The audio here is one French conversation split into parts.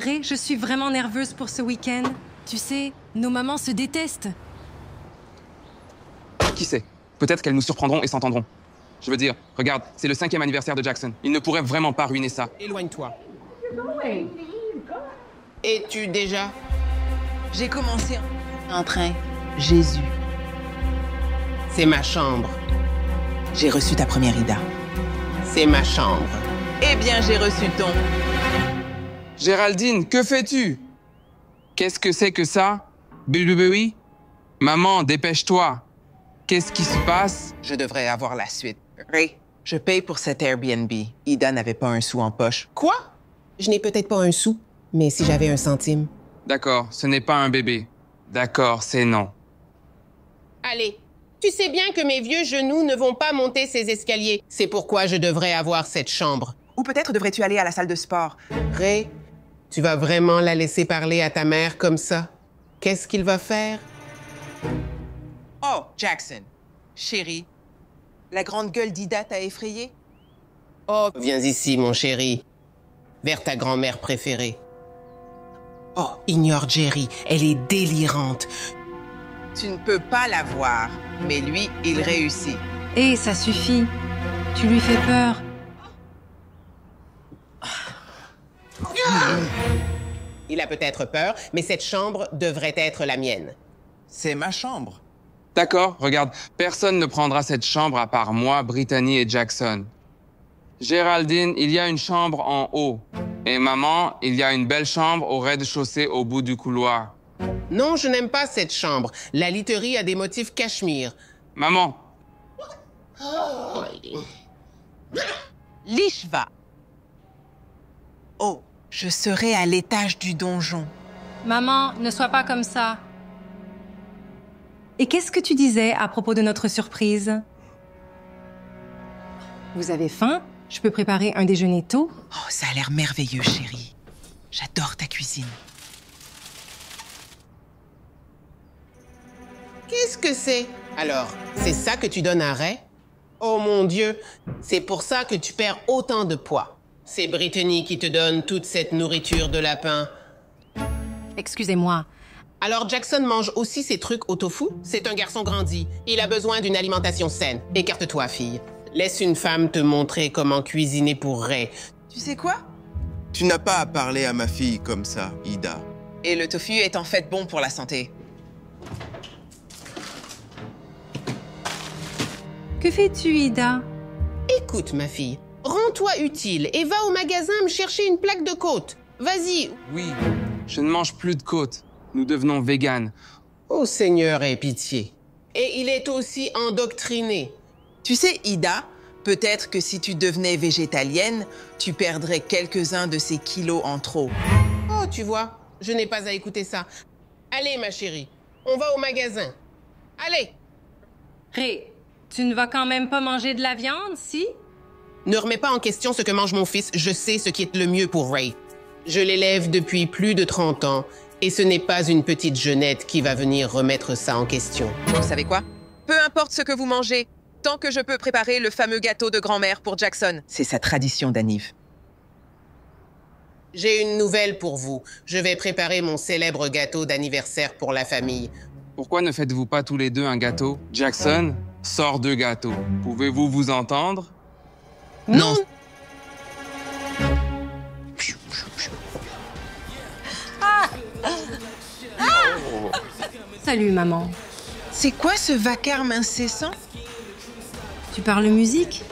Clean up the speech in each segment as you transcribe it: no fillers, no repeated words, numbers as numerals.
Ray, je suis vraiment nerveuse pour ce week-end. Tu sais, nos mamans se détestent. Qui sait? Peut-être qu'elles nous surprendront et s'entendront. Je veux dire, regarde, c'est le 5e anniversaire de Jackson. Il ne pourrait vraiment pas ruiner ça. Éloigne-toi. Es-tu déjà? J'ai commencé en train. Jésus. C'est ma chambre. J'ai reçu ta première Ida. C'est ma chambre. Eh bien, j'ai reçu ton... Géraldine, que fais-tu? Qu'est-ce que c'est que ça? Billy? Maman, dépêche-toi. Qu'est-ce qui se passe? Je devrais avoir la suite. Ray, je paye pour cet Airbnb. Ida n'avait pas un sou en poche. Quoi? Je n'ai peut-être pas un sou, mais si j'avais un centime. D'accord, ce n'est pas un bébé. D'accord, c'est non. Allez, tu sais bien que mes vieux genoux ne vont pas monter ces escaliers. C'est pourquoi je devrais avoir cette chambre. Ou peut-être devrais-tu aller à la salle de sport. Ray, tu vas vraiment la laisser parler à ta mère comme ça? Qu'est-ce qu'il va faire? Oh, Jackson. Chérie, la grande gueule d'Ida t'a effrayé? Oh, viens ici, mon chéri. Vers ta grand-mère préférée. Oh, ignore Jerry, elle est délirante. Tu ne peux pas la voir, mais lui, il réussit. Hé, ça suffit. Tu lui fais peur. Il a peut-être peur, mais cette chambre devrait être la mienne. C'est ma chambre. D'accord, regarde, personne ne prendra cette chambre à part moi, Brittany et Jackson. Géraldine, il y a une chambre en haut. Et maman, il y a une belle chambre au rez-de-chaussée au bout du couloir. Non, je n'aime pas cette chambre. La literie a des motifs cachemire. Maman, Lishva. Oh, je serai à l'étage du donjon. Maman, ne sois pas comme ça. Et qu'est-ce que tu disais à propos de notre surprise? Vous avez faim? Je peux préparer un déjeuner tôt? Oh, ça a l'air merveilleux, chérie. J'adore ta cuisine. Qu'est-ce que c'est? Alors, c'est ça que tu donnes à Ray? Oh mon Dieu, c'est pour ça que tu perds autant de poids. C'est Brittany qui te donne toute cette nourriture de lapin. Excusez-moi. Alors Jackson mange aussi ces trucs au tofu? C'est un garçon grandi. Il a besoin d'une alimentation saine. Écarte-toi, fille. Laisse une femme te montrer comment cuisiner pour Ray. Tu sais quoi? Tu n'as pas à parler à ma fille comme ça, Ida. Et le tofu est en fait bon pour la santé. Que fais-tu, Ida? Écoute, ma fille, rends-toi utile et va au magasin me chercher une plaque de côte. Vas-y. oui, je ne mange plus de côtes. Nous devenons véganes. Oh Seigneur, aie pitié. Et il est aussi endoctriné. Tu sais, Ida, peut-être que si tu devenais végétalienne, tu perdrais quelques-uns de ces kilos en trop. Oh, tu vois, je n'ai pas à écouter ça. Allez, ma chérie, on va au magasin. Allez. Ray, tu ne vas quand même pas manger de la viande, si? Ne remets pas en question ce que mange mon fils. Je sais ce qui est le mieux pour Ray. Je l'élève depuis plus de 30 ans et ce n'est pas une petite jeunette qui va venir remettre ça en question. Vous savez quoi? Peu importe ce que vous mangez, tant que je peux préparer le fameux gâteau de grand-mère pour Jackson. C'est sa tradition d'anniv. J'ai une nouvelle pour vous. Je vais préparer mon célèbre gâteau d'anniversaire pour la famille. Pourquoi ne faites-vous pas tous les deux un gâteau? Jackson, sors 2 gâteaux. Pouvez-vous vous entendre? Non. Salut, maman. C'est quoi ce vacarme incessant? Tu parles musique?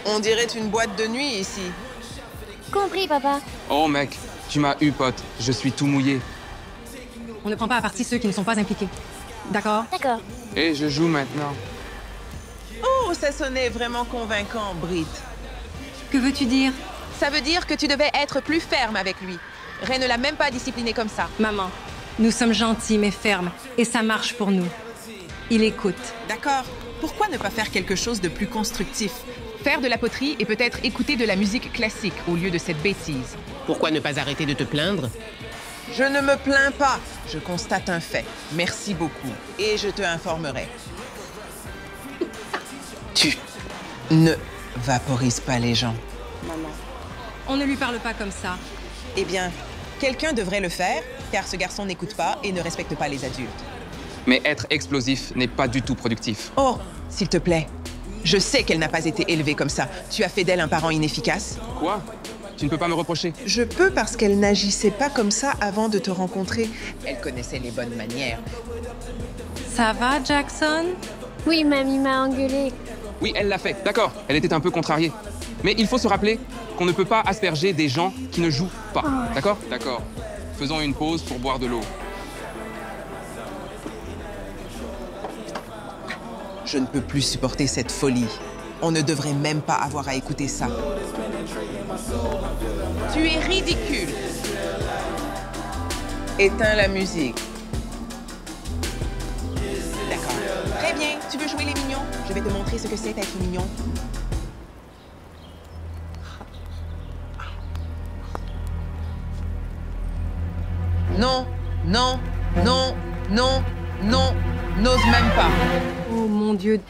On dirait une boîte de nuit ici. Compris, papa. Oh mec, tu m'as eu, pote. Je suis tout mouillé. On ne prend pas à partie ceux qui ne sont pas impliqués. D'accord? D'accord. Et je joue maintenant. Oh, ça sonnait vraiment convaincant, Brit. Que veux-tu dire? Ça veut dire que tu devais être plus ferme avec lui. Ray ne l'a même pas discipliné comme ça. Maman, nous sommes gentils mais fermes, et ça marche pour nous. Il écoute. D'accord. Pourquoi ne pas faire quelque chose de plus constructif? Faire de la poterie et peut-être écouter de la musique classique au lieu de cette bêtise. Pourquoi ne pas arrêter de te plaindre? Je ne me plains pas. Je constate un fait. Merci beaucoup. Et je te informerai. Tu ne vaporises pas les gens. Maman. On ne lui parle pas comme ça. Eh bien, Quelqu'un devrait le faire, car ce garçon n'écoute pas et ne respecte pas les adultes. Mais être explosif n'est pas du tout productif. Oh, s'il te plaît. Je sais qu'elle n'a pas été élevée comme ça. Tu as fait d'elle un parent inefficace. Quoi? Tu ne peux pas me reprocher. Je peux parce qu'elle n'agissait pas comme ça avant de te rencontrer. Elle connaissait les bonnes manières. Ça va, Jackson? Oui, mamie m'a engueulée. Oui, elle l'a fait. D'accord, elle était un peu contrariée. Mais il faut se rappeler qu'on ne peut pas asperger des gens qui ne jouent pas. D'accord? D'accord. Faisons une pause pour boire de l'eau. Je ne peux plus supporter cette folie. On ne devrait même pas avoir à écouter ça. Tu es ridicule. Éteins la musique. D'accord. Très bien. Tu veux jouer les mignons? Je vais te montrer ce que c'est être mignon. Non, non, non, non, non, n'ose même pas. Oh mon Dieu.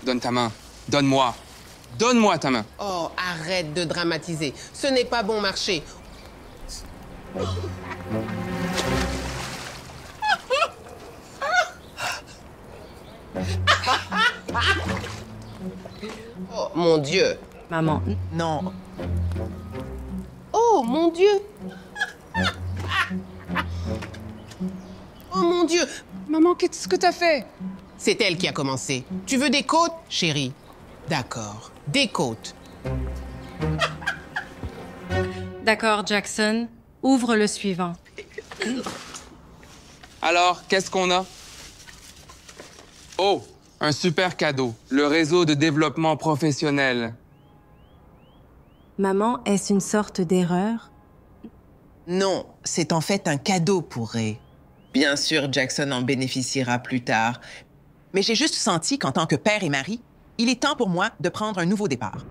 Donne ta main. Donne-moi. Donne-moi ta main. Oh, arrête de dramatiser. Ce n'est pas bon marché. Oh, mon Dieu. Maman, Non. Oh, mon Dieu. Oh, mon Dieu. Maman, qu'est-ce que t'as fait? C'est elle qui a commencé. Tu veux des côtes, chérie? D'accord. Des côtes. d'accord, Jackson. Ouvre le suivant. Alors, qu'est-ce qu'on a? Oh, un super cadeau. Le réseau de développement professionnel. Maman, est-ce une sorte d'erreur? Non, c'est en fait un cadeau pour Ray. Bien sûr, Jackson en bénéficiera plus tard. Mais j'ai juste senti qu'en tant que père et mari, il est temps pour moi de prendre un nouveau départ.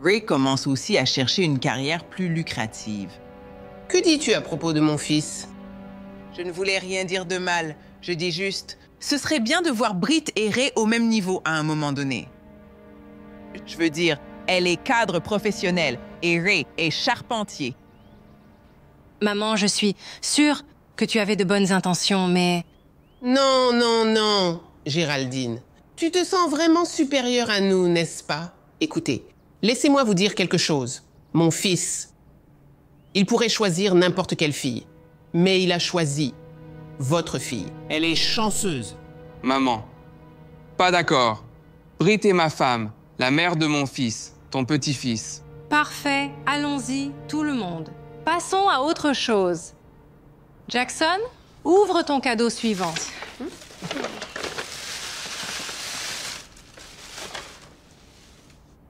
Ray commence aussi à chercher une carrière plus lucrative. Que dis-tu à propos de mon fils? Je ne voulais rien dire de mal. Je dis juste, ce serait bien de voir Britt et Ray au même niveau à un moment donné. Je veux dire, elle est cadre professionnel et Ray est charpentier. Maman, je suis sûre que tu avais de bonnes intentions, mais... Non, non, non, Géraldine. Tu te sens vraiment supérieure à nous, n'est-ce pas? Écoutez, laissez-moi vous dire quelque chose. Mon fils, il pourrait choisir n'importe quelle fille, mais il a choisi votre fille. Elle est chanceuse. Maman. Pas d'accord. Britt est ma femme, la mère de mon fils, ton petit-fils. Parfait, allons-y, tout le monde. Passons à autre chose. Jackson, ouvre ton cadeau suivant.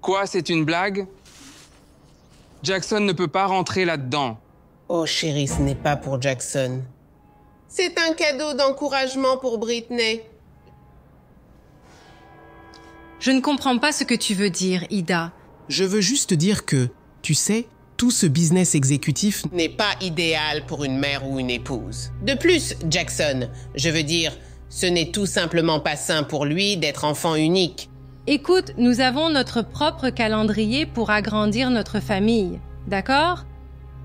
Quoi, c'est une blague? Jackson ne peut pas rentrer là-dedans. Oh chérie, ce n'est pas pour Jackson. C'est un cadeau d'encouragement pour Britney. Je ne comprends pas ce que tu veux dire, Ida. Je veux juste dire que, tu sais, tout ce business exécutif n'est pas idéal pour une mère ou une épouse. De plus, Jackson, je veux dire, ce n'est tout simplement pas sain pour lui d'être enfant unique. Écoute, nous avons notre propre calendrier pour agrandir notre famille, d'accord?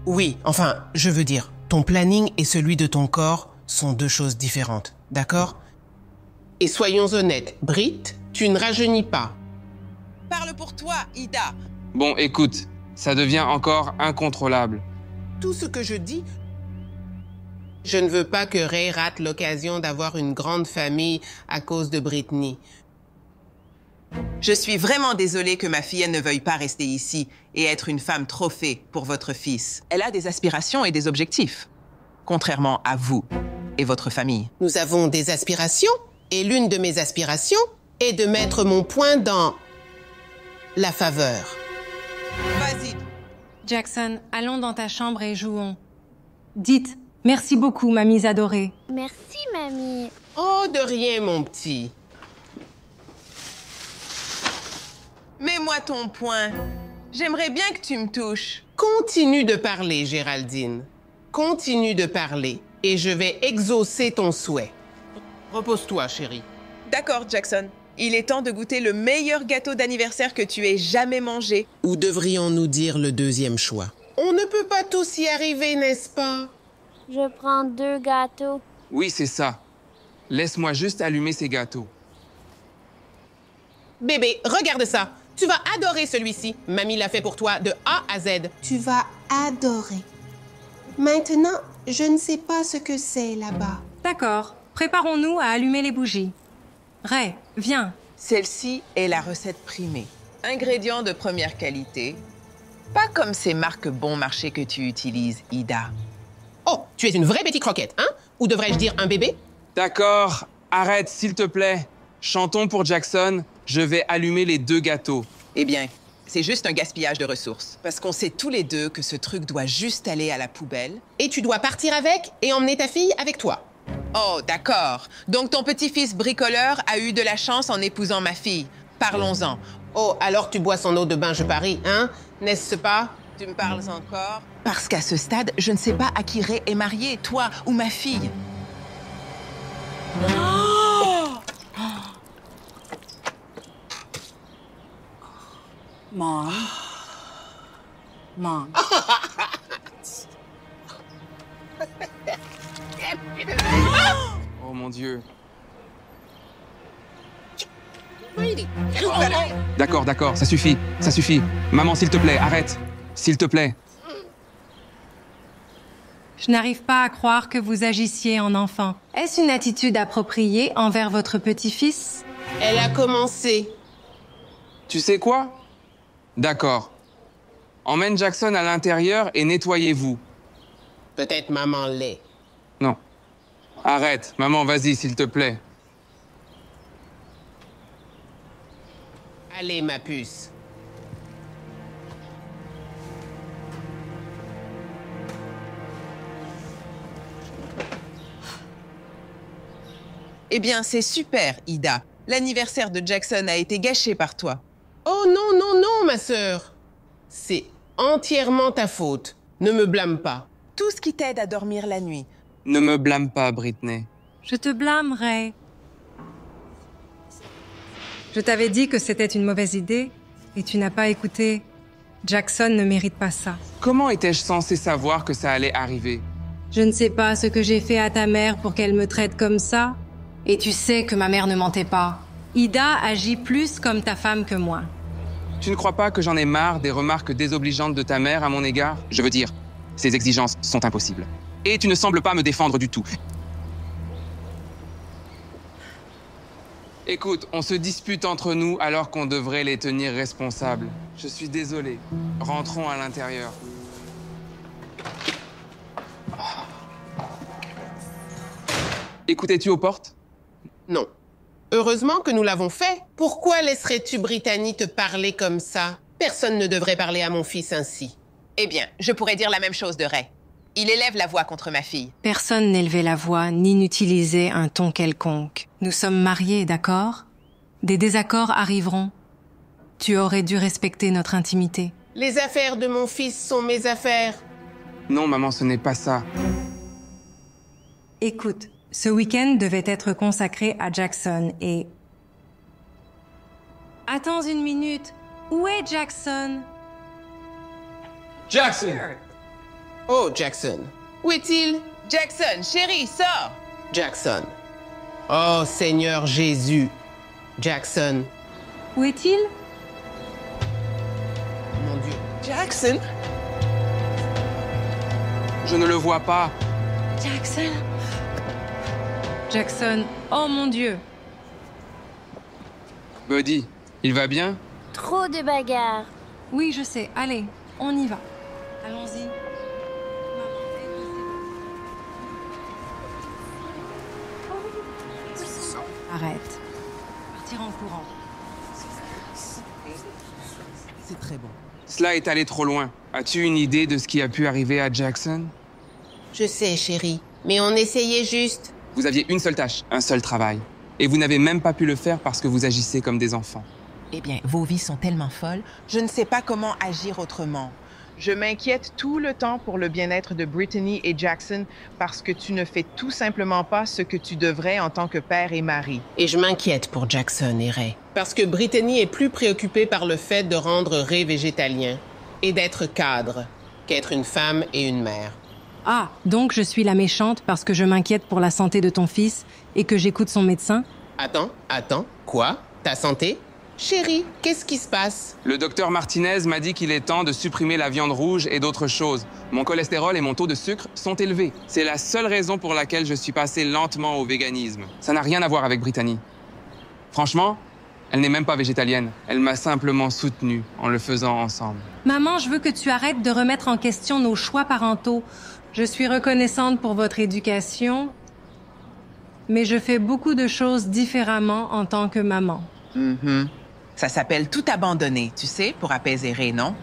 Oui, enfin, je veux dire, ton planning et celui de ton corps sont deux choses différentes, d'accord? Et soyons honnêtes, Britt, tu ne rajeunis pas. Parle pour toi, Ida. Bon, écoute, ça devient encore incontrôlable. Tout ce que je dis, je ne veux pas que Ray rate l'occasion d'avoir une grande famille à cause de Britney. Je suis vraiment désolée que ma fille ne veuille pas rester ici et être une femme trophée pour votre fils. Elle a des aspirations et des objectifs, contrairement à vous et votre famille. Nous avons des aspirations, et l'une de mes aspirations est de mettre mon point dans la faveur. Vas-y. Jackson, allons dans ta chambre et jouons. Dites, merci beaucoup, mamie adorée. Merci, mamie. Oh, de rien, mon petit. Mets-moi ton poing. J'aimerais bien que tu me touches. Continue de parler, Géraldine. Continue de parler, et je vais exaucer ton souhait. Repose-toi, chérie. D'accord, Jackson. Il est temps de goûter le meilleur gâteau d'anniversaire que tu aies jamais mangé. Ou devrions-nous dire le deuxième choix? On ne peut pas tous y arriver, n'est-ce pas? Je prends 2 gâteaux. Oui, c'est ça. Laisse-moi juste allumer ces gâteaux. Bébé, regarde ça. Tu vas adorer celui-ci. Mamie l'a fait pour toi de A à Z. Tu vas adorer. Maintenant, je ne sais pas ce que c'est là-bas. D'accord, préparons-nous à allumer les bougies. Ray, viens. Celle-ci est la recette primée. Ingrédients de première qualité. Pas comme ces marques bon marché que tu utilises, Ida. Oh, tu es une vraie Betty Croquette, hein? Ou devrais-je dire un bébé? D'accord, arrête, s'il te plaît. Chantons pour Jackson. Je vais allumer les 2 gâteaux. Eh bien, c'est juste un gaspillage de ressources. Parce qu'on sait tous les deux que ce truc doit juste aller à la poubelle. Et tu dois partir avec et emmener ta fille avec toi. Oh, d'accord. Donc ton petit-fils bricoleur a eu de la chance en épousant ma fille. Parlons-en. Oh, alors tu bois son eau de bain, je parie, hein? N'est-ce pas? Tu me parles encore? Parce qu'à ce stade, je ne sais pas à qui Ray est marié, toi ou ma fille. Mom. Mom. Oh mon Dieu. D'accord, ça suffit, ça suffit. Maman, s'il te plaît, arrête. S'il te plaît. Je n'arrive pas à croire que vous agissiez en enfant. Est-ce une attitude appropriée envers votre petit-fils? Elle a commencé. Tu sais quoi? D'accord. Emmène Jackson à l'intérieur et nettoyez-vous. Peut-être maman l'est. Non. Arrête. Maman, vas-y, s'il te plaît. Allez, ma puce. Eh bien, c'est super, Ida. L'anniversaire de Jackson a été gâché par toi. Oh non, non, non, ma sœur. C'est entièrement ta faute. Ne me blâme pas. Tout ce qui t'aide à dormir la nuit. Ne me blâme pas, Britney. Je te blâme, Ray. Je t'avais dit que c'était une mauvaise idée et tu n'as pas écouté. Jackson ne mérite pas ça. Comment étais-je censé savoir que ça allait arriver? Je ne sais pas ce que j'ai fait à ta mère pour qu'elle me traite comme ça. Et tu sais que ma mère ne mentait pas. Ida agit plus comme ta femme que moi. Tu ne crois pas que j'en ai marre des remarques désobligeantes de ta mère à mon égard? Je veux dire, ces exigences sont impossibles. Et tu ne sembles pas me défendre du tout. Écoute, on se dispute entre nous alors qu'on devrait les tenir responsables. Je suis désolé. Rentrons à l'intérieur. Écoutais-tu aux portes? Non. Heureusement que nous l'avons fait. Pourquoi laisserais-tu Brittany te parler comme ça? Personne ne devrait parler à mon fils ainsi. Eh bien, je pourrais dire la même chose de Ray. Il élève la voix contre ma fille. Personne n'élevait la voix ni n'utilisait un ton quelconque. Nous sommes mariés, d'accord? Des désaccords arriveront. Tu aurais dû respecter notre intimité. Les affaires de mon fils sont mes affaires. Non, maman, ce n'est pas ça. Écoute, ce week-end devait être consacré à Jackson et... Attends une minute. Où est Jackson? Jackson! Oh, Jackson. Où est-il? Jackson, chérie, sors! Jackson. Oh, Seigneur Jésus. Jackson. Où est-il? Mon Dieu. Jackson? Je ne le vois pas. Jackson? Jackson, oh mon Dieu. Buddy, il va bien? Trop de bagarres. Oui, je sais. Allez, on y va. Allons-y. Arrête. Partir en courant. C'est très bon. Cela est allé trop loin. As-tu une idée de ce qui a pu arriver à Jackson? Je sais, chérie. Mais on essayait juste. Vous aviez une seule tâche, un seul travail. Et vous n'avez même pas pu le faire parce que vous agissez comme des enfants. Eh bien, vos vies sont tellement folles, je ne sais pas comment agir autrement. Je m'inquiète tout le temps pour le bien-être de Brittany et Jackson parce que tu ne fais tout simplement pas ce que tu devrais en tant que père et mari. Et je m'inquiète pour Jackson et Ray. Parce que Brittany est plus préoccupée par le fait de rendre Ray végétalien et d'être cadre qu'être une femme et une mère. Ah, donc je suis la méchante parce que je m'inquiète pour la santé de ton fils et que j'écoute son médecin? Attends, quoi? Ta santé? Chérie, qu'est-ce qui se passe? Le docteur Martinez m'a dit qu'il est temps de supprimer la viande rouge et d'autres choses. Mon cholestérol et mon taux de sucre sont élevés. C'est la seule raison pour laquelle je suis passé lentement au véganisme. Ça n'a rien à voir avec Brittany. Franchement, elle n'est même pas végétalienne. Elle m'a simplement soutenu en le faisant ensemble. Maman, je veux que tu arrêtes de remettre en question nos choix parentaux. Je suis reconnaissante pour votre éducation, mais je fais beaucoup de choses différemment en tant que maman. Ça s'appelle tout abandonner, tu sais, pour apaiser Ray, non?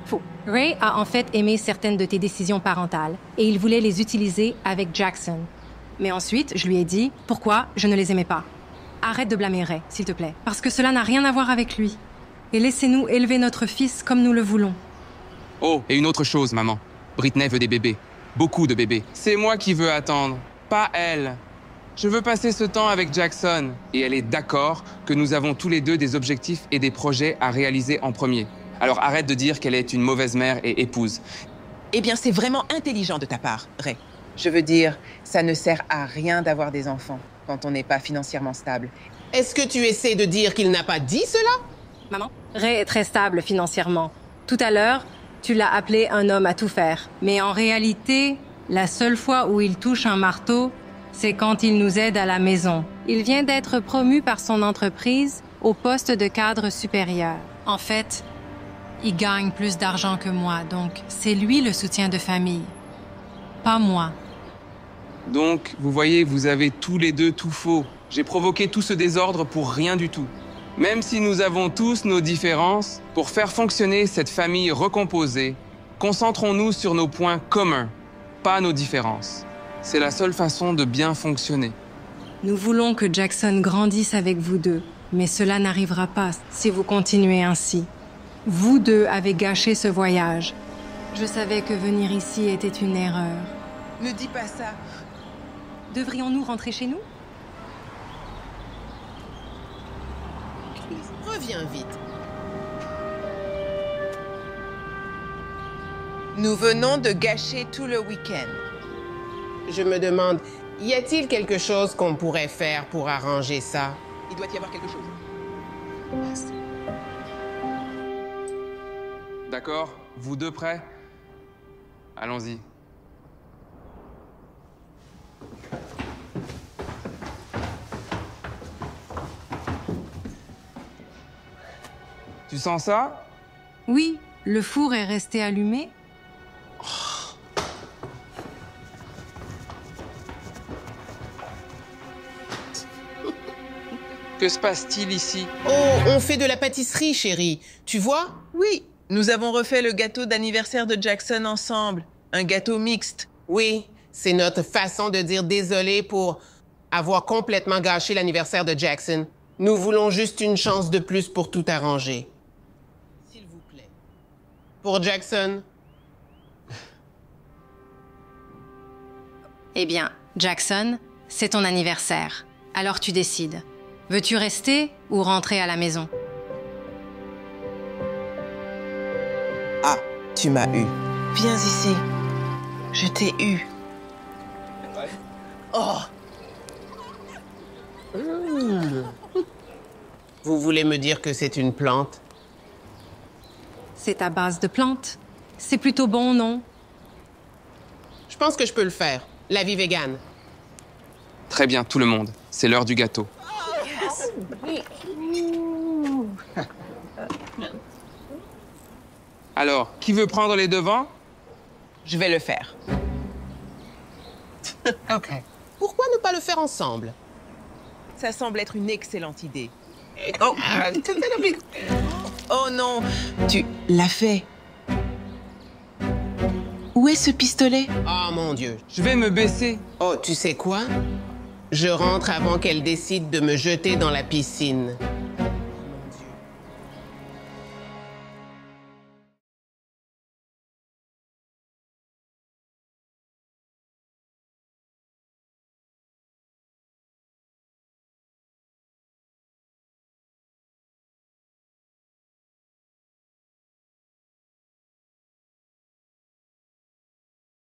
Faux. Ray a en fait aimé certaines de tes décisions parentales et il voulait les utiliser avec Jackson. Mais ensuite, je lui ai dit pourquoi je ne les aimais pas. Arrête de blâmer Ray, s'il te plaît, parce que cela n'a rien à voir avec lui. Et laissez-nous élever notre fils comme nous le voulons. Oh, et une autre chose, maman. Brittany veut des bébés. Beaucoup de bébés. C'est moi qui veux attendre, pas elle. Je veux passer ce temps avec Jackson. Et elle est d'accord que nous avons tous les deux des objectifs et des projets à réaliser en premier. Alors arrête de dire qu'elle est une mauvaise mère et épouse. Eh bien, c'est vraiment intelligent de ta part, Ray. Je veux dire, ça ne sert à rien d'avoir des enfants quand on n'est pas financièrement stable. Est-ce que tu essaies de dire qu'il n'a pas dit cela? Maman, Ray est très stable financièrement. Tout à l'heure, tu l'as appelé un homme à tout faire. Mais en réalité, la seule fois où il touche un marteau, c'est quand il nous aide à la maison. Il vient d'être promu par son entreprise au poste de cadre supérieur. En fait, il gagne plus d'argent que moi, donc c'est lui le soutien de famille, pas moi. Donc, vous voyez, vous avez tous les deux tout faux. J'ai provoqué tout ce désordre pour rien du tout. Même si nous avons tous nos différences, pour faire fonctionner cette famille recomposée, concentrons-nous sur nos points communs, pas nos différences. C'est la seule façon de bien fonctionner. Nous voulons que Jackson grandisse avec vous deux, mais cela n'arrivera pas si vous continuez ainsi. Vous deux avez gâché ce voyage. Je savais que venir ici était une erreur. Ne dis pas ça. Devrions-nous rentrer chez nous? Reviens vite. Nous venons de gâcher tout le week-end. Je me demande, y a-t-il quelque chose qu'on pourrait faire pour arranger ça? Il doit y avoir quelque chose. D'accord? Vous deux prêts? Allons-y. Tu sens ça? Oui, le four est resté allumé. Que se passe-t-il ici? Oh, on fait de la pâtisserie, chérie. Tu vois? Oui, nous avons refait le gâteau d'anniversaire de Jackson ensemble. Un gâteau mixte. Oui, c'est notre façon de dire désolé pour avoir complètement gâché l'anniversaire de Jackson. Nous voulons juste une chance de plus pour tout arranger. S'il vous plaît. Pour Jackson. Eh bien, Jackson, c'est ton anniversaire. Alors tu décides. Veux-tu rester ou rentrer à la maison? Ah, tu m'as eu. Viens ici. Je t'ai eu. Oh! Vous voulez me dire que c'est une plante? C'est à base de plantes. C'est plutôt bon, non? Je pense que je peux le faire. La vie végane. Très bien, tout le monde. C'est l'heure du gâteau. Alors, qui veut prendre les devants? Je vais le faire. OK. Pourquoi ne pas le faire ensemble? Ça semble être une excellente idée. Oh, Oh non, tu l'as fait. Où est ce pistolet? oh mon Dieu. Je vais me baisser. Oh, tu sais quoi? Je rentre avant qu'elle décide de me jeter dans la piscine.